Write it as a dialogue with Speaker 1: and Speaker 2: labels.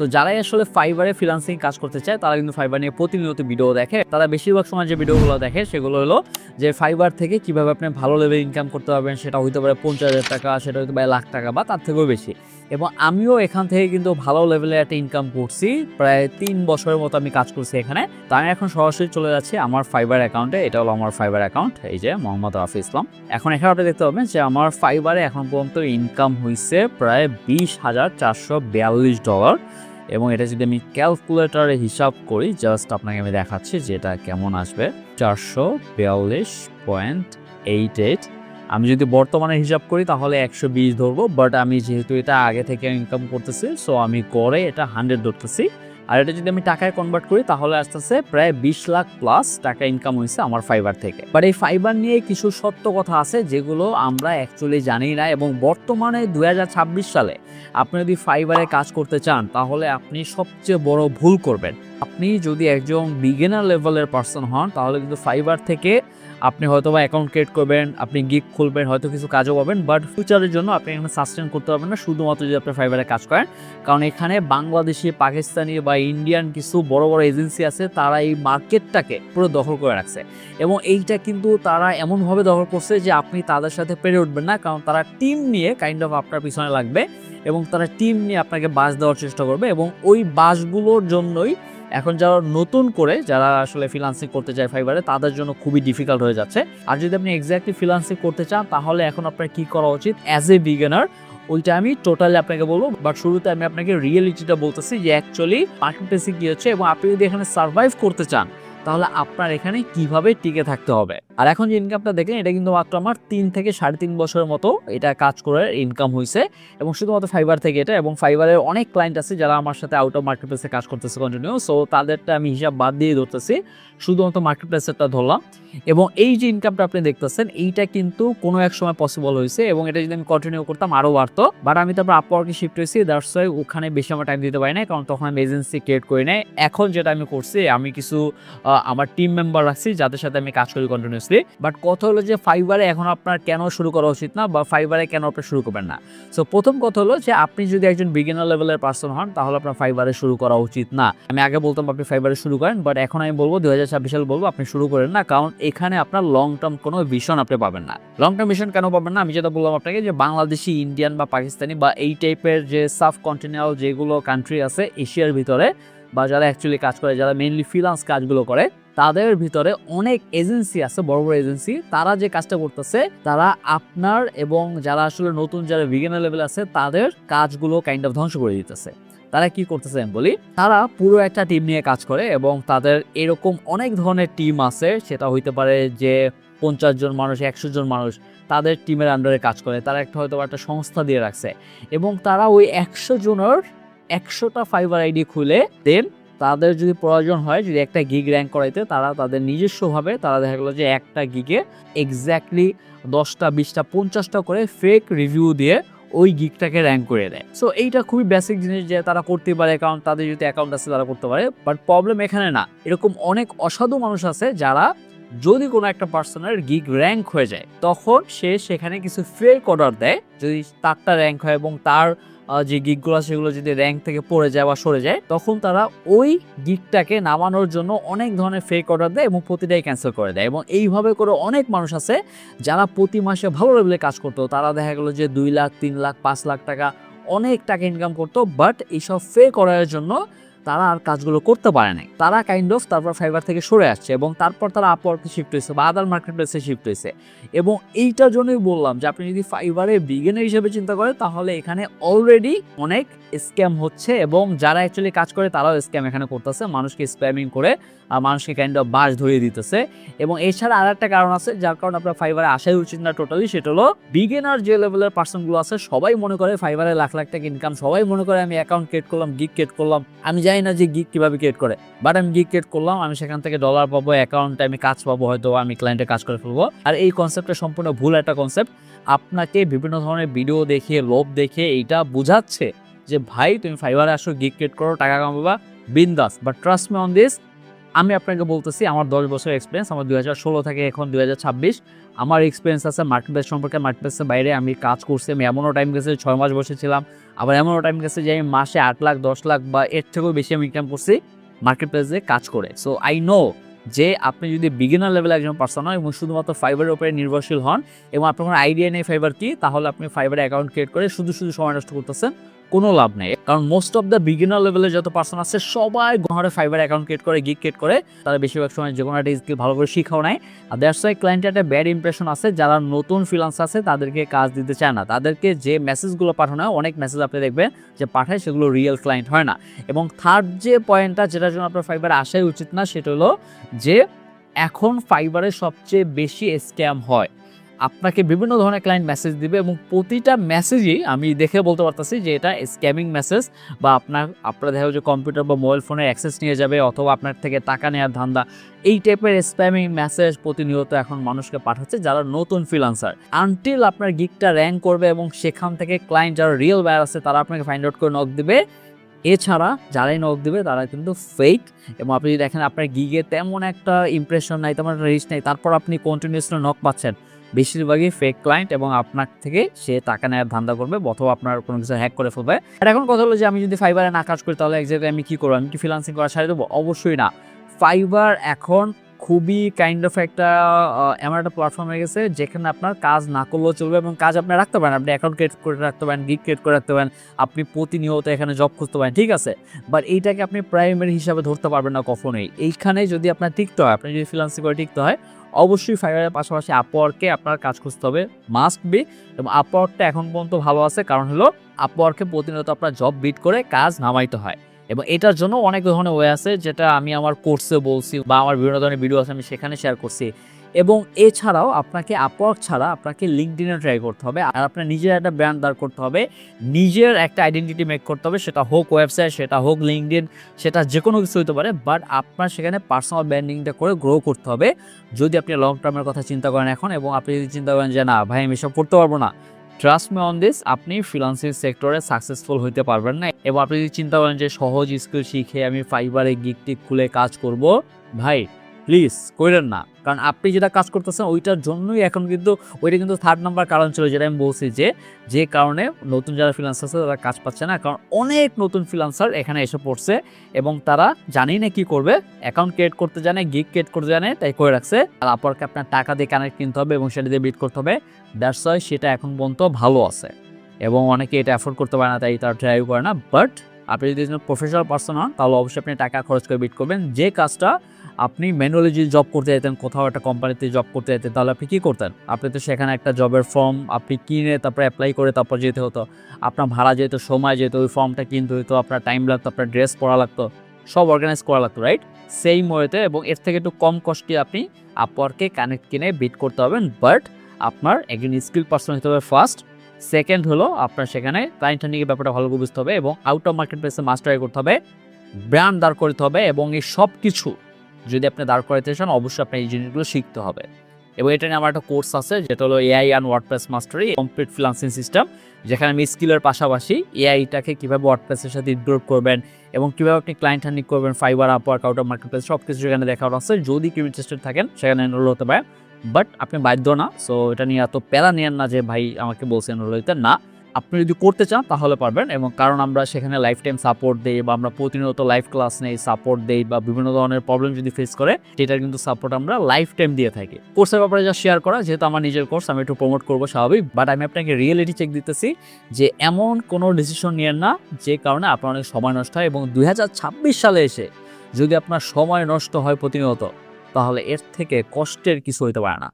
Speaker 1: তো যারাই আসলে ফাইবারে ফ্রিল্যান্সিং কাজ করতে চায় তারা কিন্তু ফাইবার নিয়ে প্রতিনিয়ত ভিডিও দেখে। তারা বেশিরভাগ সময় যে ভিডিওগুলো দেখে সেগুলো হলো যে ফাইবার থেকে কিভাবে আপনি ভালো লেভেল ইনকাম করতে পারবেন। সেটা হইতে পারে 50,000 টাকা, সেটা হইতে পারে লাখ টাকা বা তার থেকেও বেশি। এবং আমিও এখান থেকে কিন্তু ভালো লেভেলে একটা ইনকাম করছি। প্রায় 3 বছরের মতো আমি কাজ করছি এখানে। তো আমি এখন সরাসরি চলে যাচ্ছি আমার ফাইবার অ্যাকাউন্টে। এটা হলো আমার ফাইবার অ্যাকাউন্ট, এই যে মোহাম্মদ রাফি ইসলাম। এখন এখানে আপনি দেখতে পাবেন যে আমার ফাইবারে এখন পর্যন্ত ইনকাম হয়েছে প্রায় $20,442। এবং এটা যদি আমি ক্যালকুলেটরে হিসাব করি, জাস্ট আপনাকে আমি দেখাচ্ছি যে এটা কেমন আসবে। 442.88। আমি যদি বর্তমানে হিসাব করি তাহলে 120 ধরবো, বাট আমি যেহেতু এটা আগে থেকে ইনকাম করতেছি সো আমি করে এটা 100 ধরতেছি। আর এটা যদি আমি টাকায় কনভার্ট করি তাহলে আসতেছে প্রায় 20 লাখ প্লাস টাকা ইনকাম হয়েছে আমার ফাইবার থেকে। বাট এই ফাইবার নিয়ে কিছু সত্য কথা আছে যেগুলো আমরা অ্যাকচুয়ালি জানি না। এবং বর্তমানে 2026 সালে আপনি যদি ফাইবারে কাজ করতে চান তাহলে আপনি সবচেয়ে বড় ভুল করবেন। আপনি যদি একজন বিগিনার লেভেলের পার্সন হন তাহলে কিন্তু ফাইবার থেকে আপনি হয়তো বা অ্যাকাউন্ট ক্রিয়েট করবেন, আপনি গিগ খুলবেন, হয়তো কিছু কাজও পাবেন, বাট ফিউচারের জন্য আপনি এখানে সাস্টেন করতে পারবেন না শুধুমাত্র যদি আপনি ফাইবারে কাজ করেন। কারণ এখানে বাংলাদেশি, পাকিস্তানি বা ইন্ডিয়ান কিছু বড় বড় এজেন্সি আছে, তারা এই মার্কেটটাকে পুরো দখল করে রাখছে। এবং এইটা কিন্তু তারা এমনভাবে দখল করছে যে আপনি তাদের সাথে পেরে উঠবেন না, কারণ তারা টিম নিয়ে কাইন্ড অফ আপনার পিছনে লাগবে এবং তারা টিম নিয়ে আপনাকে বাস দেওয়ার চেষ্টা করবে। এবং ওই বাসগুলোর জন্যই এখন যারা নতুন করে যারা আসলে ফ্রিল্যান্সিং করতে চায় ফাইবারে তাদের জন্য খুবই ডিফিকাল্ট হয়ে যাচ্ছে। আর যদি আপনি এক্স্যাক্টলি ফ্রিল্যান্সিং করতে চান তাহলে এখন আপনার কি করা উচিত অ্যাজ এ বিগিনার, ওইটা আমি টোটালি আপনাকে বলবো। বাট শুরুতে আমি আপনাকে রিয়েলিটিটা বলতেছি যে অ্যাকচুয়ালি মার্কেট প্লেসে কি হচ্ছে এবং আপনি যদি এখানে সার্ভাইভ করতে চান তাহলে আপনার এখানে কিভাবে টিকে থাকতে হবে। আর এখন যে ইনকামটা দেখলেন এটা কিন্তু মাত্র আমার 3 থেকে 3.5 বছরের মতো এটা কাজ করে ইনকাম হয়েছে, এবং শুধুমাত্র ফাইবার থেকে এটা। এবং ফাইবারের অনেক ক্লায়েন্ট আছে যারা আমার সাথে আউট অফ মার্কেট প্লেসে কাজ করতেছে কন্টিনিউ, সো তাদেরটা আমি হিসাব বাদ দিয়ে ধরতেছি, শুধুমাত্র মার্কেট প্লেসেরটা ধরলাম। এবং এই যে ইনকামটা আপনি দেখতেছেন এইটা কিন্তু কোনো এক সময় পসিবল হয়েছে এবং এটা যদি আমি কন্টিনিউ করতাম আরও বাড়তো। বাট আমি তারপর আপওয়ার্কে শিফট হয়েছি, দ্যাটস ওয়াই ওখানে বেশি আমার টাইম দিতে পারি না, কারণ তখন আমি এজেন্সি ক্রিয়েট করি নাই। এখন যেটা আমি করছি আমি কিছু আমার টিম মেম্বার রাখছি যাদের সাথে আমি কাজ করি কন্টিনিউসলি। বাট কথা হলো যে ফাইবারে এখন আপনার কেন শুরু করা উচিত না বা ফাইবারে কেন আপনি শুরু করবেন না। সো প্রথম কথা হলো যে আপনি যদি একজন বিগিনার লেভেলের পার্সন হন তাহলে আপনার ফাইবারে শুরু করা উচিত না। আমি আগে বলতাম আপনি ফাইবারে শুরু করেন, বাট এখন আমি বলবো 2026 সালে বলবো আপনি শুরু করেন না, কারণ এখানে আপনার লং টার্ম কোনো ভিশন আপনি পাবেন না। লং টার্ম ভিশন কেন পাবেন না, আমি যেটা বললাম আপনাকে যে বাংলাদেশি, ইন্ডিয়ান বা পাকিস্তানি বা এই টাইপের যে সাব কন্টিনেন্টাল যেগুলো কান্ট্রি আছে এশিয়ার ভিতরে, বা যারা অ্যাকচুয়ালি কাজ করে, যারা মেইনলি ফ্রিল্যান্স কাজগুলো করে, তাদের ভিতরে অনেক এজেন্সি আছে, বড় বড় এজেন্সি। তারা যে কাজটা করতেছে তারা আপনার এবং যারা আসলে নতুন যারা বিগিনার লেভেল আছে তাদের কাজগুলো কাইন্ড অফ ধ্বংস করে দিতেছে। তারা কি করতেছে আমি বলি, তারা পুরো একটা টিম নিয়ে কাজ করে এবং তাদের এরকম অনেক ধরনের টিম আছে। সেটা হইতে পারে যে 50 জন মানুষ, 100 জন মানুষ তাদের টিমের আন্ডারে কাজ করে। তারা হয়তো একটা সংস্থা দিয়ে রাখছে এবং তারা ওই 100 জনের 100টা ফাইবার আইডি খুলে দেন তাদের যদি প্রয়োজন হয়, যদি একটা গিগ র্যাঙ্ক করাইতে, তারা তাদের নিজস্বভাবে তারা দেখা গেলো যে একটা গিগে এক্স্যাক্টলি 10টা 20টা 50টা করে ফেক রিভিউ দিয়ে ওই গিগটাকে র্যাঙ্ক করে দেয়। সো এইটা খুবই বেসিক জিনিস যে তারা করতে পারে, কারণ তাদের যদি অ্যাকাউন্ট আছে তারা করতে পারে। বাট প্রবলেম এখানে না, এরকম অনেক অসাধু মানুষ আছে যারা যদি কোনো একটা পার্সনের গিগ র্যাঙ্ক হয়ে যায় তখন সে সেখানে কিছু ফেক অর্ডার দেয়। যদি তারটা র্যাঙ্ক হয় এবং তার যে গিগগুলো সেগুলো যদি র্যাঙ্ক থেকে পড়ে যায় বা সরে যায়, তখন তারা ওই গিগটাকে নামানোর জন্য অনেক ধরনের ফেক অর্ডার দেয় এবং প্রতিটাই ক্যান্সেল করে দেয়। এবং এইভাবে করে অনেক মানুষ আছে যারা প্রতি মাসে ভালো লেভেলে কাজ করতো, তারা দেখা গেলো যে 2 লাখ 3 লাখ 5 লাখ টাকা অনেক টাকা ইনকাম করতো, বাট এইসব ফেক অর্ডারের জন্য তারা আর কাজগুলো করতে পারে নাই। তারা কাইন্ড অফ তারপর ফাইবার থেকে সরে আসছে এবং তারপর তারা আপওয়ার্কে শিফট হয়েছে বা আদার মার্কেট প্লেসে শিফট হয়েছে। এবং এইটার জন্যই বললাম যে আপনি যদি ফাইবারে বিগিনার হিসেবে চিন্তা করেন তাহলে এখানে অলরেডি অনেক স্ক্যাম হচ্ছে এবং যারা অ্যাকচুয়ালি কাজ করে তারাও স্ক্যাম এখানে করতেছে, মানুষকে স্প্যামিং করে মানুষকে কাইন্ড অফ বাস ধরিয়ে দিতেছে। এবং এছাড়া আর একটা কারণ আছে যার কারণে আপনার ফাইবারে আসাই উচিত না টোটালি, সেটা হলো বিগিনার যে লেভেলের পার্সনগুলো আছে সবাই মনে করে ফাইবারে লাখ লাখ টাকা ইনকাম, সবাই মনে করে আমি অ্যাকাউন্ট ক্রিয়েট করলাম, গিগ ক্রিয়েট করলাম। আমি জানি না যে গিগ কিভাবে ক্রিয়েট করে, বাট আমি গিগ ক্রিয়েট করলাম, আমি সেখান থেকে ডলার পাবো, অ্যাকাউন্টে আমি কাজ পাবো, হয়তো আমি ক্লায়েন্টে কাজ করে ফেলবো। আর এই কনসেপ্টটা সম্পূর্ণ ভুল একটা কনসেপ্ট। আপনাকে বিভিন্ন ধরনের ভিডিও দেখে, লোভ দেখে এইটা বোঝাচ্ছে যে ভাই তুমি ফাইবারে আসো, গিগ ক্রিয়েট করো, টাকা কামাবা, বিন্দাস। But trust me on this, আমি আপনাকে বলতেছি আমার 10 বছর এক্সপিরিয়েন্স, আমার 2016 থেকে এখন 2026 আমার এক্সপিরিয়েন্স আছে মার্কেট প্লেস সম্পর্কে। মার্কেট প্লেসের বাইরে আমি কাজ করছি, আমি এমনও টাইম গেছে 6 মাস বসেছিলাম, আবার এমনও টাইম গেছে যে আমি মাসে 8 লাখ 10 লাখ বা এর থেকেও বেশি আমি ইনকাম করছি মার্কেট প্লেসে কাজ করে। সো আই নো যে আপনি যদি বিগিনার লেভেলে একজন পার্সন হন এবং শুধুমাত্র ফাইবারের উপরে নির্ভরশীল হন এবং আপনার কোনো আইডিয়া নেই ফাইবার কি, তাহলে আপনি ফাইবারে অ্যাকাউন্ট ক্রিয়েট করে শুধু সময় নষ্ট করতেছেন, কোনো লাভ নেই। কারণ মোস্ট অফ দ্য বিগিনার লেভেলে যত পার্সন আছে সবাই ঘরে ফাইবার অ্যাকাউন্ট ক্রিয়েট করে, গিগ ক্রিয়েট করে, তারা বেশিরভাগ সময় যে কোনো একটা স্কিল ভালো করে শিখাও নেয়। আর দ্যাটস ওয়াই ক্লায়েন্টের একটা ব্যাড ইমপ্রেশন আছে, যারা নতুন ফ্রিল্যান্স আছে তাদেরকে কাজ দিতে চায় না, তাদেরকে যে মেসেজগুলো পাঠানো হয়, অনেক মেসেজ আপনি দেখবেন যে পাঠায় সেগুলো রিয়েল ক্লায়েন্ট হয় না। এবং থার্ড যে পয়েন্টটা যেটার জন্য আপনার ফাইবারে আসাই উচিত না, সেটা হলো যে এখন ফাইবারে সবচেয়ে বেশি স্ক্যাম হয়। আপনাকে বিভিন্ন ধরনের ক্লায়েন্ট মেসেজ দিবে এবং প্রতিটা মেসেজই আমি দেখে বলতে পারতেছি যে এটা স্ক্যামিং মেসেজ, বা আপনার দেখা যে কম্পিউটার বা মোবাইল ফোনের অ্যাক্সেস নিয়ে যাবে অথবা আপনার থেকে টাকা নেওয়ার ধান্দা, এই টাইপের স্প্যামিং মেসেজ প্রতিনিয়ত এখন মানুষকে পাঠাচ্ছে যারা নতুন ফ্রিল্যান্সার। আনটিল আপনার গিগটা র্যাঙ্ক করবে এবং সেখান থেকে ক্লায়েন্ট যারা রিয়েল বায়ার আছে তারা আপনাকে ফাইন্ড আউট করে নক দিবে। এছাড়া যারাই নক দিবে তারা কিন্তু ফেক। এবং আপনি দেখেন আপনার গিগে তেমন একটা ইমপ্রেশন নাই, তেমন একটা রিচ নেই, তারপর আপনি কন্টিনিউসলি নক পাচ্ছেন, বেশিরভাগই ফেক ক্লায়েন্ট এবং আপনার থেকে সে টাকা নেওয়ার ধান্দা করবে অথবা আপনার কোনো কিছু হ্যাক করে ফেলবে। আর এখন কথা হলো যে আমি যদি ফাইবারে না কাজ করি তাহলে এক্স্যাক্টলি আমি কি করবো? আমি কি ফ্রিল্যান্সিং করা ছাড়িয়ে দেবো? অবশ্যই না। ফাইবার এখন খুবই কাইন্ড অফ একটা এমন একটা প্ল্যাটফর্ম হয়ে গেছে যেখানে আপনার কাজ না করলেও চলবে এবং কাজ আপনি রাখতে পারেন, আপনি অ্যাকাউন্ট ক্রিয়েট করে রাখতে পারেন, গিগ ক্রিয়েট করে রাখতে পারেন, আপনি প্রতিনিয়ত এখানে জব খুঁজতে পারেন, ঠিক আছে। বাট এইটাকে আপনি প্রাইমারি হিসাবে ধরতে পারবেন না কখনোই। এইখানে যদি আপনার টিকতে হয়, আপনি যদি ফ্রিল্যান্সিং করে টিকতে হয়, অবশ্যই ফাইবারের পাশাপাশি আপওয়ার্কে আপনার কাজ খুঁজতে হবে, মাস্ট বি। এবং আপওয়ার্কটা এখন পর্যন্ত ভালো আছে, কারণ হলো আপওয়ার্কে প্রতিনিয়ত আপনার জব বিট করে কাজ নামাইতে হয় এবং এটার জন্য অনেক ধরনের ওয়ে আছে, যেটা আমি আমার কোর্সে বলছি বা আমার বিভিন্ন ধরনের ভিডিও আছে আমি সেখানে শেয়ার করছি। এবং এছাড়াও আপনাকে আপওয়ার্ক ছাড়া আপনাকে লিঙ্কডইনে ট্রাই করতে হবে, আর আপনার নিজের একটা ব্র্যান্ড দাঁড় করতে হবে, নিজের একটা আইডেন্টিটি মেক করতে হবে, সেটা হোক ওয়েবসাইট, সেটা হোক লিঙ্কডইন, সেটা যে কোনো কিছু হতে পারে। বাট আপনার সেখানে পার্সোনাল ব্র্যান্ডিংটা করে গ্রো করতে হবে যদি আপনি লং টার্মের কথা চিন্তা করেন এখন। এবং আপনি যদি চিন্তা করেন যে না ভাই আমি এসব করতে পারবো না, ট্রাস্ট মি অন দিস, আপনি ফ্রিল্যান্সিং সেক্টরে সাকসেসফুল হইতে পারবেন না। এবং আপনি যদি চিন্তা করেন যে সহজ স্কিল শিখে আমি ফাইবারে গিগ টিগ খুলে কাজ করব, ভাই প্লিজ করেন না। কারণ আপনি যেটা কাজ করতেছেন ওইটার জন্যই এখন কিন্তু ওইটা কিন্তু থার্ড নাম্বার কারণ ছিল, যেটা আমি বলছি যে কারণে নতুন যারা ফ্রিল্যান্সার আছে তারা কাজ পাচ্ছে না, কারণ অনেক নতুন ফ্রিল্যান্সার এখানে এসে পড়ছে এবং তারা জানেই না কি করবে, অ্যাকাউন্ট ক্রিয়েট করতে জানে, গিগ ক্রিয়েট করতে জানে, তাই করে রাখছে। আর আপওয়ার্কে আপনার টাকা দিয়ে কানেক্ট কিনতে হবে এবং সেটা দিয়ে বিট করতে হবে, দ্যাটস ওয়াই সেটা এখন পর্যন্ত ভালো আছে এবং অনেকে এটা অ্যাফোর্ড করতে পারে না, তাই তারা ট্রাই করে না। বাট আপনি যদি প্রফেশনাল পার্সন হন তাহলে অবশ্যই আপনি টাকা খরচ করে বিট করবেন। যে কাজটা আপনি ম্যানুয়ালি যদি জব করতে যেতেন, কোথাও একটা কোম্পানিতে জব করতে যেতেন, তাহলে আপনি কী করতেন? আপনি তো সেখানে একটা জবের ফর্ম আপনি কিনে তারপরে অ্যাপ্লাই করে তারপর যেতে হতো, আপনার ভাড়া যেত, সময় যেত, ওই ফর্মটা কিনতে হতো, আপনার টাইম লাগতো, আপনার ড্রেস পরা লাগতো, সব অর্গানাইজ করা লাগতো, রাইট? সেই ওয়েতে এবং এর থেকে একটু কম কস্টে আপনি আপওয়ার্কে কানেক্ট কিনে বিট করতে হবেন। বাট আপনার একজন স্কিল পার্সন হতে হবে ফার্স্ট। সেকেন্ড হলো আপনার সেখানে ক্লায়েন্ট হ্যান্ডিংয়ের ব্যাপারটা ভালো বুঝতে হবে এবং আউট অফ মার্কেট প্লেসে মাস্টারি করতে হবে, ব্র্যান্ড দাঁড় করতে হবে এবং এই সব কিছু যদি আপনি দাঁড় করাতে চান অবশ্যই আপনার এই জিনিসগুলো শিখতে হবে। এবং এটা নিয়ে আমার একটা কোর্স আছে যেটা হলো AI and WordPress mastery complete freelancing system, যেখানে আমি স্কিলের পাশাপাশি এআইটাকে কীভাবে ওয়ার্ডপ্রেসের সাথে ইনক্লুড করবেন এবং কীভাবে আপনি ক্লায়েন্ট হ্যান্ডিং করবেন, fibre, Upwork, out of market place সব কিছু সেখানে দেখানো আছে। যদি কেউ ইন্টারেস্টেড থাকেন সেখানে এনরোল হতে পারে, বাট আপনি বাধ্য না। সো এটা নিয়ে এত প্যারা নিয়েন না যে ভাই আমাকে বলছে এনরোল হইতে, না, আপনি যদি করতে চান তাহলে পারবেন। এবং কারণ আমরা সেখানে লাইফ টাইম সাপোর্ট দেই বা আমরা প্রতিনিয়ত লাইভ ক্লাস নেই, সাপোর্ট দেই বা বিভিন্ন ধরনের প্রবলেম যদি ফেস করে সেটার কিন্তু সাপোর্ট আমরা লাইফ টাইম দিয়ে থাকি। কোর্সের ব্যাপারে যা শেয়ার করা, যেহেতু আমার নিজের কোর্স আমি একটু প্রমোট করবো স্বাভাবিক, বাট আমি আপনাকে রিয়েলিটি চেক দিতেছি যে এমন কোনো ডিসিশন নিয়েন না যে কারণে আপনার অনেক সময় নষ্ট হয়। এবং 2026 সালে এসে যদি আপনার সময় নষ্ট হয় প্রতিনিয়ত, তাহলে এর থেকে কষ্টের কিছু হইতে পারে না।